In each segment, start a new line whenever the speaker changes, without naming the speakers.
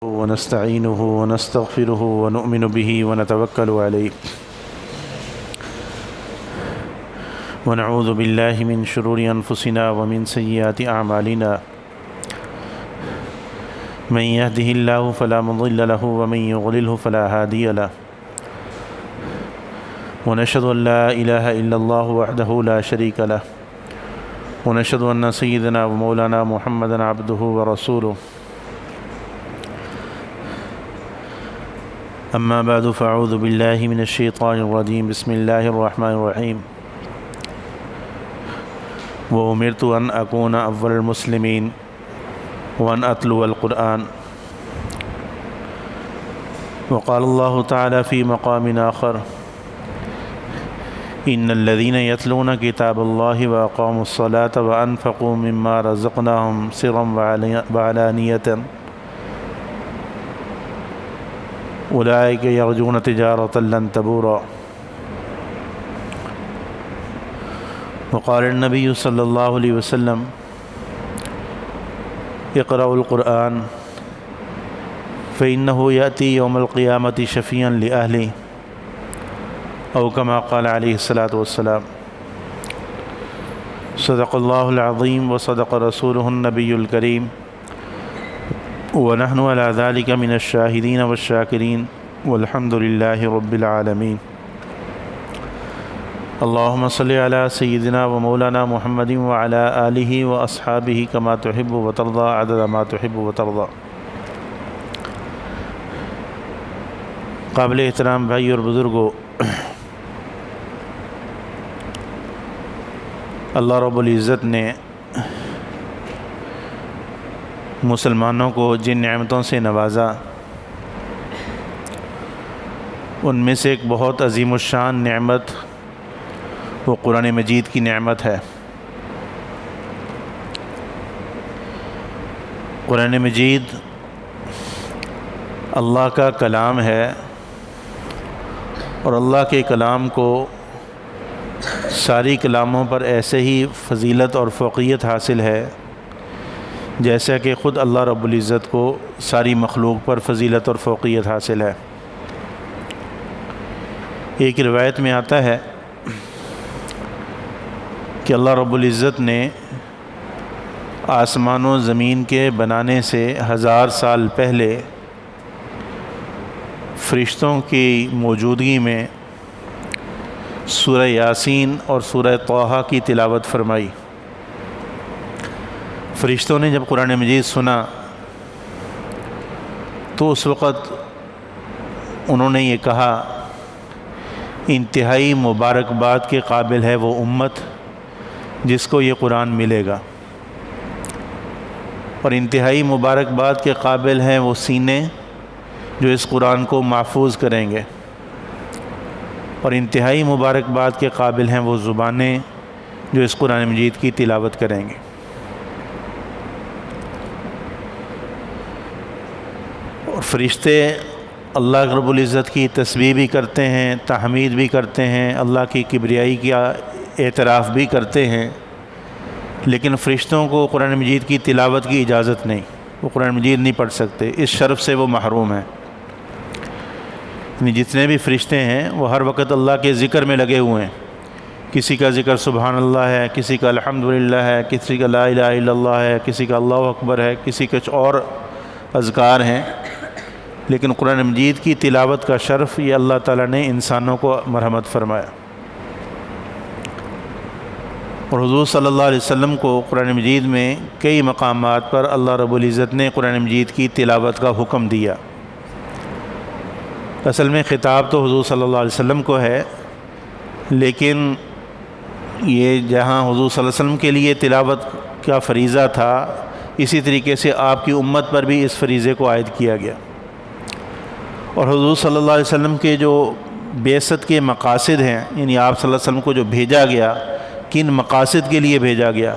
ونستعينه ونستغفره ونؤمن به ونتوكل عليه ونعوذ بالله من شرور أنفسنا ومن سيئات أعمالنا من يهده الله فلا مضل له ومن يضلله فلا هادي له ونشهد أن لا إله إلا الله وحده لا شريك له ونشهد أن سيدنا ومولانا محمدا عبده ورسوله أما بعد فأعوذ بالله من الشيطان الرجيم بسم الله الرحمن الرحيم وأمرت أن أكون أول المسلمين وأن أتلو القرآن وقال الله تعالى في مقام آخر إن الذين يتلون كتاب الله وأقاموا الصلاة وأنفقوا مما رزقناهم سرا وعلانية أولئك يرجون تجارة لن تبورا وقال النبي صلى الله عليه وسلم اقرأوا القرآن فإنه يأتي يوم القيامة شفيعا لأهله أو كما قال عليه الصلاة والسلام صدق الله العظيم وصدق رسوله النبي الكريم ونحن على ذلك من الشاهدين والشاكرين والحمد لله رب العالمين اللهم صل على سيدنا ومولانا محمد وعلى آله وأصحابه كما تحب وترضى عدد ما تحب وترضى. قابل احترام بھائی اور بزرگوں، اللہ رب العزت نے مسلمانوں کو جن نعمتوں سے نوازا ان میں سے ایک بہت عظیم الشان نعمت وہ قرآن مجید کی نعمت ہے۔ قرآن مجید اللہ کا کلام ہے اور اللہ کے کلام کو ساری کلاموں پر ایسے ہی فضیلت اور فوقیت حاصل ہے جیسا کہ خود اللہ رب العزت کو ساری مخلوق پر فضیلت اور فوقیت حاصل ہے۔ ایک روایت میں آتا ہے کہ اللہ رب العزت نے آسمان و زمین کے بنانے سے 1000 سال پہلے فرشتوں کی موجودگی میں سورہ یاسین اور سورہ طٰہٰ کی تلاوت فرمائی۔ فرشتوں نے جب قرآن مجید سنا تو اس وقت انہوں نے یہ کہا انتہائی مبارکباد کے قابل ہے وہ امت جس کو یہ قرآن ملے گا، اور انتہائی مبارکباد کے قابل ہیں وہ سینے جو اس قرآن کو محفوظ کریں گے، اور انتہائی مبارکباد کے قابل ہیں وہ زبانیں جو اس قرآن مجید کی تلاوت کریں گے۔ اور فرشتے اللہ رب العزت کی تسبیح بھی کرتے ہیں، تحمید بھی کرتے ہیں، اللہ کی کبریائی کا اعتراف بھی کرتے ہیں، لیکن فرشتوں کو قرآن مجید کی تلاوت کی اجازت نہیں، وہ قرآن مجید نہیں پڑھ سکتے، اس شرف سے وہ محروم ہیں۔ یعنی جتنے بھی فرشتے ہیں وہ ہر وقت اللہ کے ذکر میں لگے ہوئے ہیں، کسی کا ذکر سبحان اللہ ہے، کسی کا الحمدللہ ہے، کسی کا لا الہ الا اللہ ہے، کسی کا اللہ اکبر ہے، کسی کچھ اور اذکار ہیں، لیکن قرآن مجید کی تلاوت کا شرف یہ اللہ تعالیٰ نے انسانوں کو مرحمت فرمایا۔ اور حضور صلی اللہ علیہ وسلم کو قرآن مجید میں کئی مقامات پر اللہ رب العزت نے قرآن مجید کی تلاوت کا حکم دیا۔ اصل میں خطاب تو حضور صلی اللہ علیہ وسلم کو ہے، لیکن یہ جہاں حضور صلی اللہ علیہ وسلم کے لیے تلاوت کا فریضہ تھا، اسی طریقے سے آپ کی امت پر بھی اس فریضے کو عائد کیا گیا۔ اور حضور صلی اللہ علیہ وسلم کے جو بعثت کے مقاصد ہیں، یعنی آپ صلی اللہ علیہ وسلم کو جو بھیجا گیا، کن مقاصد کے لیے بھیجا گیا،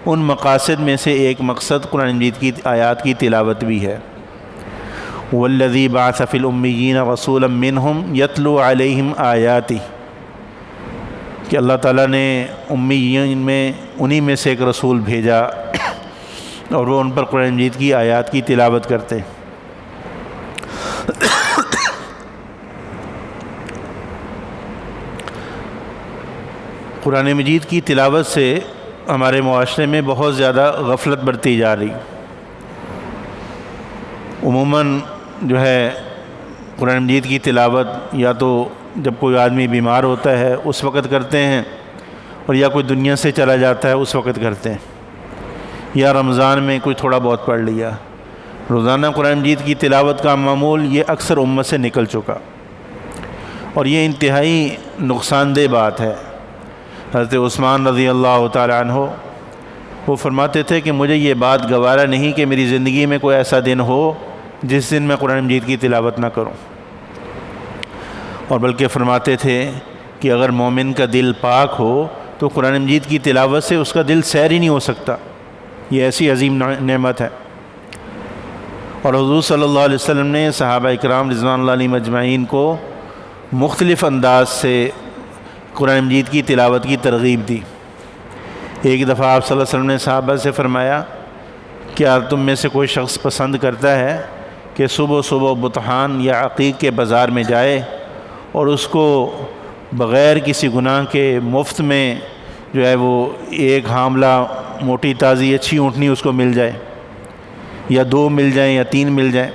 ان مقاصد میں سے ایک مقصد قرآن مجید کی آیات کی تلاوت بھی ہے۔ وَالَّذِي بَعَثَ فِي الْأُمِّيِّينَ رَسُولًا مِّنْهُمْ يَتْلُو عَلَيْهِمْ آيَاتِهِ کہ اللہ تعالیٰ نے امیین میں انہی میں سے ایک رسول بھیجا اور وہ ان پر قرآن مجید کی آیات کی تلاوت کرتے ہیں۔ قرآن مجید کی تلاوت سے ہمارے معاشرے میں بہت زیادہ غفلت برتی جا رہی۔ عموماً جو ہے قرآن مجید کی تلاوت یا تو جب کوئی آدمی بیمار ہوتا ہے اس وقت کرتے ہیں، اور یا کوئی دنیا سے چلا جاتا ہے اس وقت کرتے ہیں، یا رمضان میں کوئی تھوڑا بہت پڑھ لیا۔ روزانہ قرآن مجید کی تلاوت کا معمول یہ اکثر امت سے نکل چکا، اور یہ انتہائی نقصان دہ بات ہے۔ حضرت عثمان رضی اللہ تعالیٰ عنہ وہ فرماتے تھے کہ مجھے یہ بات گوارا نہیں کہ میری زندگی میں کوئی ایسا دن ہو جس دن میں قرآن مجید کی تلاوت نہ کروں، اور بلکہ فرماتے تھے کہ اگر مومن کا دل پاک ہو تو قرآن مجید کی تلاوت سے اس کا دل سیر ہی نہیں ہو سکتا۔ یہ ایسی عظیم نعمت ہے۔ اور حضور صلی اللہ علیہ وسلم نے صحابہ اکرام رضوان اللہ علیہم اجمعین کو مختلف انداز سے قرآن مجید کی تلاوت کی ترغیب دی۔ ایک دفعہ آپ صلی اللہ علیہ وسلم نے صحابہ سے فرمایا، کیا تم میں سے کوئی شخص پسند کرتا ہے کہ صبح صبح بطحان یا عقیق کے بازار میں جائے اور اس کو بغیر کسی گناہ کے مفت میں جو ہے وہ ایک حاملہ موٹی تازی اچھی اونٹنی اس کو مل جائے، یا 2 مل جائیں یا 3 مل جائیں؟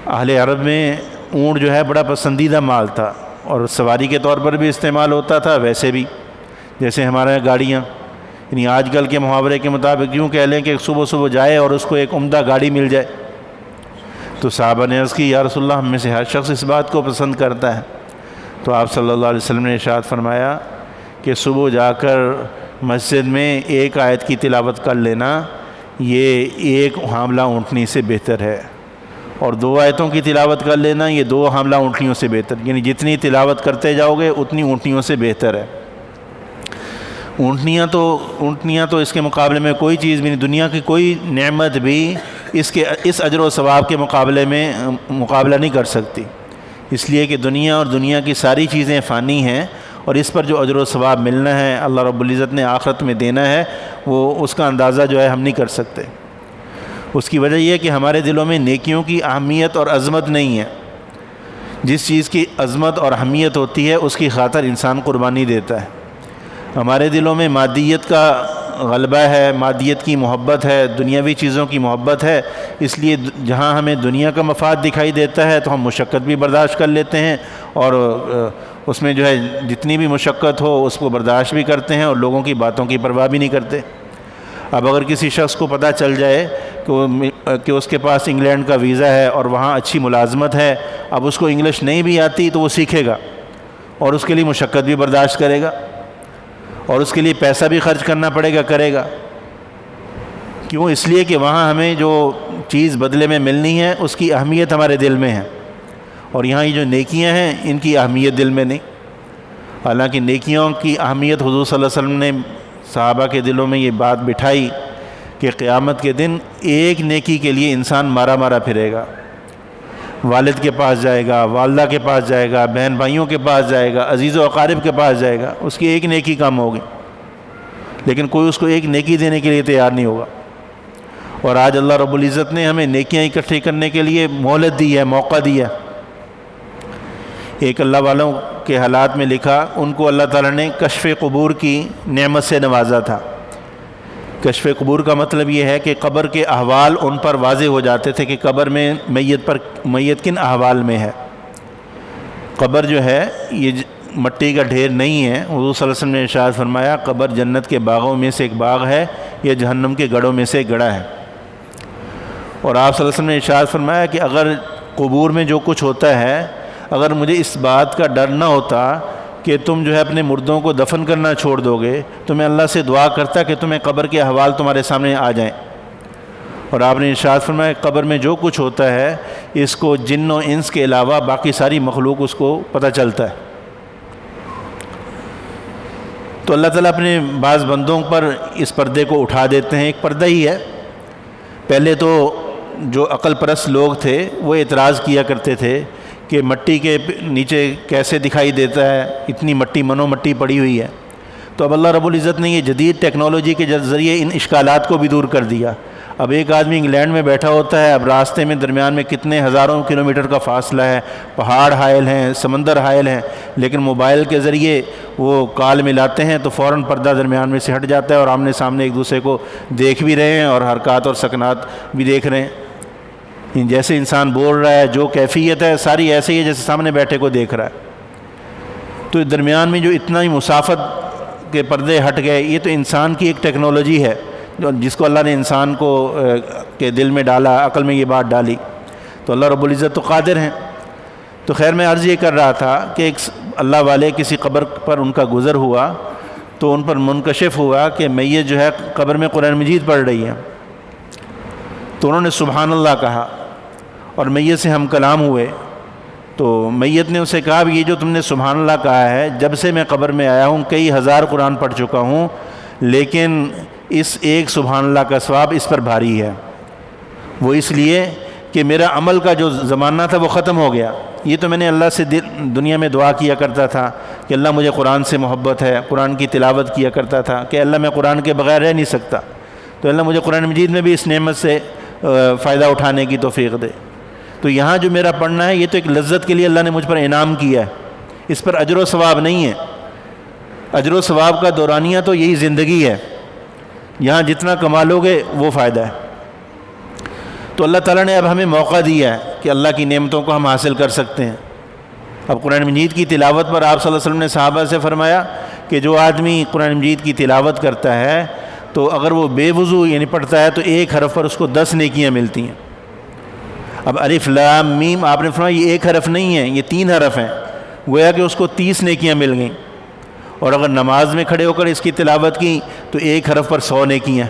اہل عرب میں اونٹ جو ہے بڑا پسندیدہ مال تھا، اور سواری کے طور پر بھی استعمال ہوتا تھا، ویسے بھی جیسے ہمارے یہاں گاڑیاں، یعنی آج کل کے محاورے کے مطابق یوں کہہ لیں کہ صبح صبح جائے اور اس کو ایک عمدہ گاڑی مل جائے۔ تو صحابہ نے عرض کی، یا رسول اللہ، ہم میں سے ہر شخص اس بات کو پسند کرتا ہے۔ تو آپ صلی اللہ علیہ وسلم نے ارشاد فرمایا کہ صبح جا کر مسجد میں ایک آیت کی تلاوت کر لینا یہ ایک حاملہ اونٹنی سے بہتر ہے، اور 2 آیتوں کی تلاوت کر لینا یہ 2 حاملہ اونٹنیوں سے بہتر، یعنی جتنی تلاوت کرتے جاؤ گے اتنی اونٹنیوں سے بہتر ہے۔ اونٹنیاں تو اس کے مقابلے میں کوئی چیز بھی نہیں، دنیا کی کوئی نعمت بھی اس اجر و ثواب کے مقابلے میں مقابلہ نہیں کر سکتی، اس لیے کہ دنیا اور دنیا کی ساری چیزیں فانی ہیں، اور اس پر جو اجر و ثواب ملنا ہے اللہ رب العزت نے آخرت میں دینا ہے وہ اس کا اندازہ جو ہے ہم نہیں کر سکتے۔ اس کی وجہ یہ ہے کہ ہمارے دلوں میں نیکیوں کی اہمیت اور عظمت نہیں ہے۔ جس چیز کی عظمت اور اہمیت ہوتی ہے اس کی خاطر انسان قربانی دیتا ہے۔ ہمارے دلوں میں مادیت کا غلبہ ہے، مادیت کی محبت ہے، دنیاوی چیزوں کی محبت ہے، اس لیے جہاں ہمیں دنیا کا مفاد دکھائی دیتا ہے تو ہم مشقت بھی برداشت کر لیتے ہیں، اور اس میں جو ہے جتنی بھی مشقت ہو اس کو برداشت بھی کرتے ہیں، اور لوگوں کی باتوں کی پرواہ بھی نہیں کرتے۔ اب اگر کسی شخص کو پتہ چل جائے کہ اس کے پاس انگلینڈ کا ویزا ہے اور وہاں اچھی ملازمت ہے، اب اس کو انگلش نہیں بھی آتی تو وہ سیکھے گا، اور اس کے لیے مشقت بھی برداشت کرے گا، اور اس کے لیے پیسہ بھی خرچ کرنا پڑے گا، کرے گا۔ کیوں؟ اس لیے کہ وہاں ہمیں جو چیز بدلے میں ملنی ہے اس کی اہمیت ہمارے دل میں ہے، اور یہاں یہ جو نیکیاں ہیں ان کی اہمیت دل میں نہیں۔ حالانکہ نیکیوں کی اہمیت حضور صلی اللہ علیہ وسلم نے صحابہ کے دلوں میں یہ بات بٹھائی کہ قیامت کے دن ایک نیکی کے لیے انسان مارا مارا پھرے گا، والد کے پاس جائے گا، والدہ کے پاس جائے گا، بہن بھائیوں کے پاس جائے گا، عزیز و اقارب کے پاس جائے گا، اس کی ایک نیکی کم ہوگی، لیکن کوئی اس کو ایک نیکی دینے کے لیے تیار نہیں ہوگا۔ اور آج اللہ رب العزت نے ہمیں نیکیاں اکٹھی کرنے کے لیے مہلت دی ہے، موقع دیا۔ ایک اللہ والوں کے حالات میں لکھا، ان کو اللہ تعالیٰ نے کشف قبور کی نعمت سے نوازا تھا۔ کشف قبور کا مطلب یہ ہے کہ قبر کے احوال ان پر واضح ہو جاتے تھے کہ قبر میں میت کن احوال میں ہے۔ قبر جو ہے یہ مٹی کا ڈھیر نہیں ہے۔ حضور صلی اللہ علیہ وسلم نے ارشاد فرمایا، قبر جنت کے باغوں میں سے ایک باغ ہے، یا جہنم کے گڑھوں میں سے ایک گڑھا ہے۔ اور آپ صلی اللہ علیہ وسلم نے ارشاد فرمایا کہ اگر قبور میں جو کچھ ہوتا ہے، اگر مجھے اس بات کا ڈر نہ ہوتا کہ تم جو ہے اپنے مردوں کو دفن کرنا چھوڑ دو گے تو میں اللہ سے دعا کرتا کہ تمہیں قبر کے احوال تمہارے سامنے آ جائیں۔ اور آپ نے ارشاد فرمایا قبر میں جو کچھ ہوتا ہے اس کو جن و انس کے علاوہ باقی ساری مخلوق اس کو پتہ چلتا ہے۔ تو اللہ تعالیٰ اپنے بعض بندوں پر اس پردے کو اٹھا دیتے ہیں۔ ایک پردہ ہی ہے۔ پہلے تو جو عقل پرست لوگ تھے وہ اعتراض کیا کرتے تھے کہ مٹی کے نیچے کیسے دکھائی دیتا ہے، اتنی مٹی منو مٹی پڑی ہوئی ہے۔ تو اب اللہ رب العزت نے یہ جدید ٹیکنالوجی کے ذریعے ان اشکالات کو بھی دور کر دیا۔ اب ایک آدمی انگلینڈ میں بیٹھا ہوتا ہے، اب راستے میں درمیان میں کتنے ہزاروں کلومیٹر کا فاصلہ ہے، پہاڑ حائل ہیں، سمندر حائل ہیں، لیکن موبائل کے ذریعے وہ کال ملاتے ہیں تو فوراً پردہ درمیان میں سے ہٹ جاتا ہے اور آمنے سامنے ایک دوسرے کو دیکھ بھی رہے ہیں اور حرکات اور سکنات بھی دیکھ رہے ہیں۔ جیسے انسان بول رہا ہے، جو کیفیت ہے ساری ایسے ہی ہے جیسے سامنے بیٹھے کو دیکھ رہا ہے۔ تو درمیان میں جو اتنا ہی مسافت کے پردے ہٹ گئے، یہ تو انسان کی ایک ٹیکنالوجی ہے جس کو اللہ نے انسان کو کے دل میں ڈالا، عقل میں یہ بات ڈالی، تو اللہ رب العزت تو قادر ہیں۔ تو خیر میں عرض یہ کر رہا تھا کہ ایک اللہ والے کسی قبر پر ان کا گزر ہوا تو ان پر منکشف ہوا کہ میت جو ہے قبر میں قرآن مجید پڑھ رہی ہے، تو انہوں نے سبحان اللہ کہا اور میت سے ہم کلام ہوئے، تو میت نے اسے کہا یہ جو تم نے سبحان اللہ کہا ہے، جب سے میں قبر میں آیا ہوں کئی ہزار قرآن پڑھ چکا ہوں، لیکن اس ایک سبحان اللہ کا ثواب اس پر بھاری ہے۔ وہ اس لیے کہ میرا عمل کا جو زمانہ تھا وہ ختم ہو گیا۔ یہ تو میں نے اللہ سے دنیا میں دعا کیا کرتا تھا کہ اللہ مجھے قرآن سے محبت ہے، قرآن کی تلاوت کیا کرتا تھا کہ اللہ میں قرآن کے بغیر رہ نہیں سکتا، تو اللہ مجھے قرآن مجید میں بھی اس نعمت سے فائدہ اٹھانے کی توفیق دے۔ تو یہاں جو میرا پڑھنا ہے یہ تو ایک لذت کے لیے اللہ نے مجھ پر انعام کیا ہے، اس پر اجر و ثواب نہیں ہے۔ اجر و ثواب کا دورانیہ تو یہی زندگی ہے، یہاں جتنا کما لو گے وہ فائدہ ہے۔ تو اللہ تعالیٰ نے اب ہمیں موقع دیا ہے کہ اللہ کی نعمتوں کو ہم حاصل کر سکتے ہیں۔ اب قرآن مجید کی تلاوت پر آپ صلی اللہ علیہ وسلم نے صحابہ سے فرمایا کہ جو آدمی قرآن مجید کی تلاوت کرتا ہے تو اگر وہ بے وضو یعنی پڑھتا ہے تو ایک حرف پر اس کو 10 نیکیاں ملتی ہیں۔ اب الف لام میم آپ نے فرمایا یہ ایک حرف نہیں ہے، یہ 3 حرف ہیں، گویا کہ اس کو 30 نیکیاں مل گئیں۔ اور اگر نماز میں کھڑے ہو کر اس کی تلاوت کی تو ایک حرف پر 100 نیکیاں،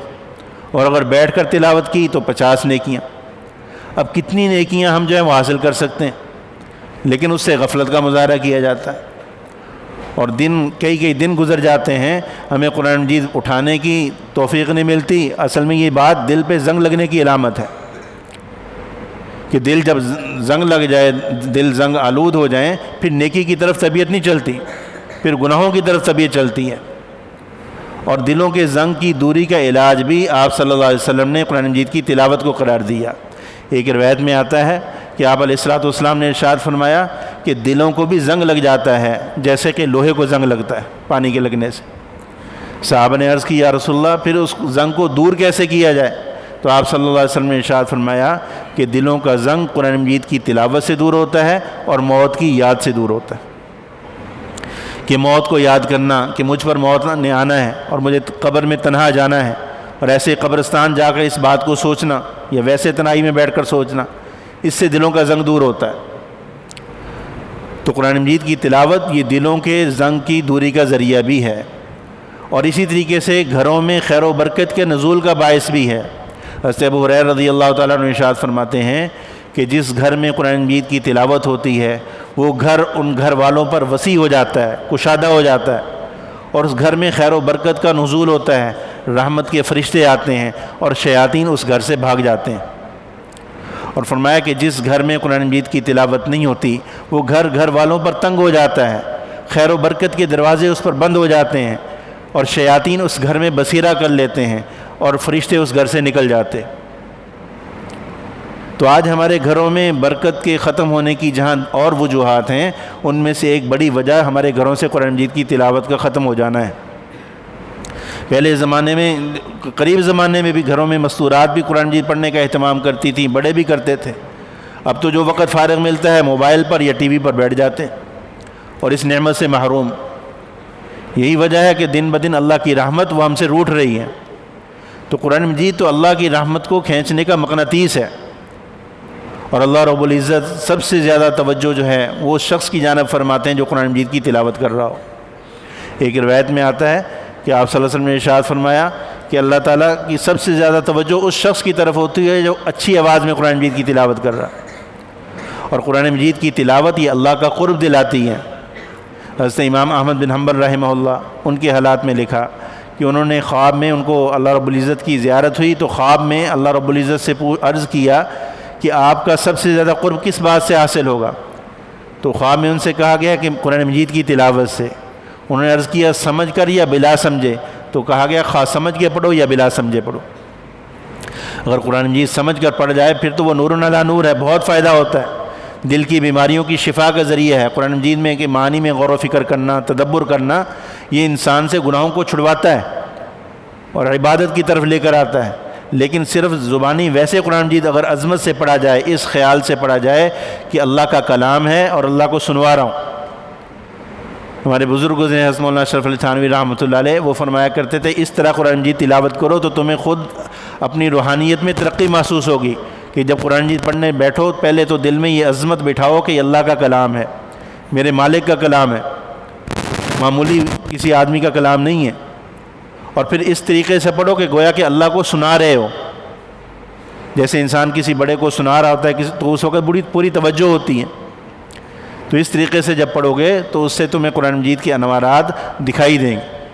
اور اگر بیٹھ کر تلاوت کی تو 50 نیکیاں۔ اب کتنی نیکیاں ہم جو ہیں وہ حاصل کر سکتے ہیں، لیکن اس سے غفلت کا مظاہرہ کیا جاتا ہے، اور کئی دن گزر جاتے ہیں ہمیں قرآن مجید اٹھانے کی توفیق نہیں ملتی۔ اصل میں یہ بات دل پہ زنگ لگنے کی علامت ہے کہ دل جب زنگ لگ جائے، دل زنگ آلود ہو جائیں، پھر نیکی کی طرف طبیعت نہیں چلتی، پھر گناہوں کی طرف طبیعت چلتی ہے۔ اور دلوں کے زنگ کی دوری کا علاج بھی آپ صلی اللہ علیہ وسلم نے قرآن مجید کی تلاوت کو قرار دیا۔ ایک روایت میں آتا ہے کہ آپ علیہ الصلوۃ والسلام نے ارشاد فرمایا کہ دلوں کو بھی زنگ لگ جاتا ہے جیسے کہ لوہے کو زنگ لگتا ہے پانی کے لگنے سے۔ صحابہ نے عرض کی یا رسول اللہ پھر اس زنگ کو دور کیسے کیا جائے؟ تو آپ صلی اللہ علیہ وسلم نے ارشاد فرمایا کہ دلوں کا زنگ قرآن مجید کی تلاوت سے دور ہوتا ہے اور موت کی یاد سے دور ہوتا ہے، کہ موت کو یاد کرنا کہ مجھ پر موت نے آنا ہے اور مجھے قبر میں تنہا جانا ہے، اور ایسے قبرستان جا کر اس بات کو سوچنا یا ویسے تنہائی میں بیٹھ کر سوچنا، اس سے دلوں کا زنگ دور ہوتا ہے۔ تو قرآن مجید کی تلاوت یہ دلوں کے زنگ کی دوری کا ذریعہ بھی ہے، اور اسی طریقے سے گھروں میں خیر و برکت کے نزول کا باعث بھی ہے۔ حضرت ابو ہریرہ رضی اللہ تعالیٰ عنہ ارشاد فرماتے ہیں کہ جس گھر میں قرآن مجید کی تلاوت ہوتی ہے وہ گھر ان گھر والوں پر وسیع ہو جاتا ہے، کشادہ ہو جاتا ہے، اور اس گھر میں خیر و برکت کا نزول ہوتا ہے، رحمت کے فرشتے آتے ہیں اور شیاطین اس گھر سے بھاگ جاتے ہیں۔ اور فرمایا کہ جس گھر میں قرآن مجید کی تلاوت نہیں ہوتی وہ گھر والوں پر تنگ ہو جاتا ہے، خیر و برکت کے دروازے اس پر بند ہو جاتے ہیں، اور شیاطین اس گھر میں بسیرا کر لیتے ہیں اور فرشتے اس گھر سے نکل جاتے۔ تو آج ہمارے گھروں میں برکت کے ختم ہونے کی جہاں اور وجوہات ہیں، ان میں سے ایک بڑی وجہ ہمارے گھروں سے قرآن مجید کی تلاوت کا ختم ہو جانا ہے۔ پہلے زمانے میں، قریب زمانے میں بھی گھروں میں مستورات بھی قرآن مجید پڑھنے کا اہتمام کرتی تھیں، بڑے بھی کرتے تھے۔ اب تو جو وقت فارغ ملتا ہے موبائل پر یا ٹی وی پر بیٹھ جاتے ہیں اور اس نعمت سے محروم۔ یہی وجہ ہے کہ دن بدن اللہ کی رحمت وہ ہم سے روٹھ رہی ہے۔ تو قرآن مجید تو اللہ کی رحمت کو کھینچنے کا مقناطیس ہے، اور اللہ رب العزت سب سے زیادہ توجہ جو ہے وہ اس شخص کی جانب فرماتے ہیں جو قرآن مجید کی تلاوت کر رہا ہو۔ ایک روایت میں آتا ہے کہ آپ صلی اللہ علیہ وسلم نے ارشاد فرمایا کہ اللہ تعالیٰ کی سب سے زیادہ توجہ اس شخص کی طرف ہوتی ہے جو اچھی آواز میں قرآن مجید کی تلاوت کر رہا ہے، اور قرآن مجید کی تلاوت یہ اللہ کا قرب دلاتی ہے۔ حضرت امام احمد بن حنبل رحمہ اللہ ان کے حالات میں لکھا کہ انہوں نے خواب میں، ان کو اللہ رب العزت کی زیارت ہوئی تو خواب میں اللہ رب العزت سے عرض کیا کہ آپ کا سب سے زیادہ قرب کس بات سے حاصل ہوگا؟ تو خواب میں ان سے کہا گیا کہ قرآن مجید کی تلاوت سے۔ انہوں نے عرض کیا سمجھ کر یا بلا سمجھے؟ تو کہا گیا خواہ سمجھ کے پڑھو یا بلا سمجھے پڑھو۔ اگر قرآن مجید سمجھ کر پڑھ جائے پھر تو وہ نور علی نور ہے، بہت فائدہ ہوتا ہے، دل کی بیماریوں کی شفا کا ذریعہ ہے۔ قرآن مجید میں کہ معنی میں غور و فکر کرنا، تدبر کرنا، یہ انسان سے گناہوں کو چھڑواتا ہے اور عبادت کی طرف لے کر آتا ہے۔ لیکن صرف زبانی ویسے قرآن مجید اگر عظمت سے پڑھا جائے، اس خیال سے پڑھا جائے کہ اللہ کا کلام ہے اور اللہ کو سنوا رہا ہوں۔ ہمارے بزرگ ہیں حضرت مولانا اشرف علی تھانوی رحمۃ اللہ علیہ، وہ فرمایا کرتے تھے اس طرح قرآن مجید تلاوت کرو تو تمہیں خود اپنی روحانیت میں ترقی محسوس ہوگی کہ جب قرآن مجید پڑھنے بیٹھو پہلے تو دل میں یہ عظمت بٹھاؤ کہ یہ اللہ کا کلام ہے، میرے مالک کا کلام ہے، معمولی کسی آدمی کا کلام نہیں ہے۔ اور پھر اس طریقے سے پڑھو کہ گویا کہ اللہ کو سنا رہے ہو، جیسے انسان کسی بڑے کو سنا رہا ہوتا ہے تو اس وقت پوری توجہ ہوتی ہے۔ تو اس طریقے سے جب پڑھو گے تو اس سے تمہیں قرآن مجید کے انوارات دکھائی دیں گے۔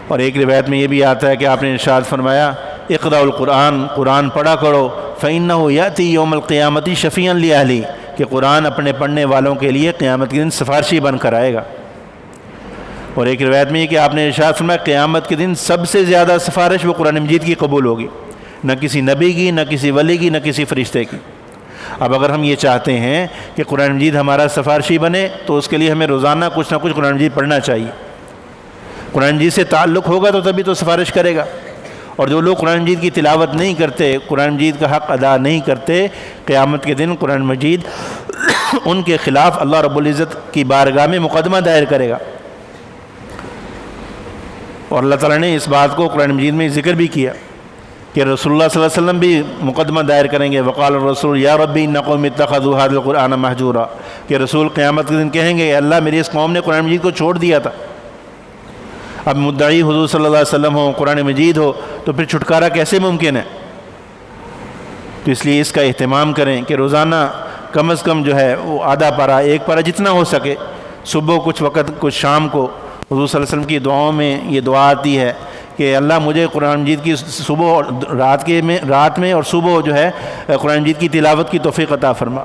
اور ایک روایت میں یہ بھی آتا ہے کہ آپ نے ارشاد فرمایا اقرأ القرآن، قرآن پڑھا کرو، فإنہ یأتی یوم القیامت شفیعا لأہلہ، کہ قرآن اپنے پڑھنے والوں کے لیے قیامت کے دن سفارشی بن کر آئے گا۔ اور ایک روایت میں یہ کہ آپ نے ارشاد فرمایا قیامت کے دن سب سے زیادہ سفارش وہ قرآن مجید کی قبول ہوگی، نہ کسی نبی کی، نہ کسی ولی کی، نہ کسی فرشتے کی۔ اب اگر ہم یہ چاہتے ہیں کہ قرآن مجید ہمارا سفارشی بنے تو اس کے لیے ہمیں روزانہ کچھ نہ کچھ قرآن مجید پڑھنا چاہیے۔ قرآن مجید سے تعلق ہوگا تو تبھی تو سفارش کرے گا۔ اور جو لوگ قرآن مجید کی تلاوت نہیں کرتے، قرآن مجید کا حق ادا نہیں کرتے، قیامت کے دن قرآن مجید ان کے خلاف اللہ رب العزت کی بارگاہ میں مقدمہ دائر کرے گا۔ اور اللہ تعالیٰ نے اس بات کو قرآن مجید میں ذکر بھی کیا کہ رسول اللہ صلی اللہ علیہ وسلم بھی مقدمہ دائر کریں گے، وقال الرسول یا ربی ان قوم اتخذوا هذا القرآن مہجورا، کہ رسول قیامت کے دن کہیں گے اللہ میری اس قوم نے قرآن مجید کو چھوڑ دیا تھا۔ اب مدعی حضور صلی اللہ علیہ وسلم ہو، قرآن مجید ہو، تو پھر چھٹکارا کیسے ممکن ہے؟ تو اس لیے اس کا اہتمام کریں کہ روزانہ کم از کم جو ہے وہ آدھا پارہ، ایک پارہ جتنا ہو سکے، صبح کچھ وقت، کچھ شام کو۔ حضور صلی اللہ علیہ وسلم کی دعاؤں میں یہ دعا آتی ہے کہ اللہ مجھے قرآن مجید کی صبح اور رات میں اور صبح جو ہے قرآن مجید کی تلاوت کی توفیق عطا فرما۔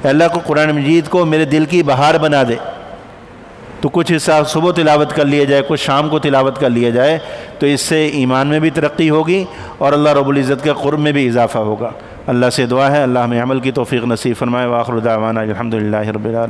اللہ کو قرآن مجید کو میرے دل کی بہار بنا دے، تو کچھ حصہ صبح تلاوت کر لیا جائے، کچھ شام کو تلاوت کر لیا جائے، تو اس سے ایمان میں بھی ترقی ہوگی اور اللہ رب العزت کے قرب میں بھی اضافہ ہوگا۔ اللہ سے دعا ہے اللہ ہمیں عمل کی توفیق نصیب فرمائے۔ وآخر دعوانا الحمدللہ رب العالمین۔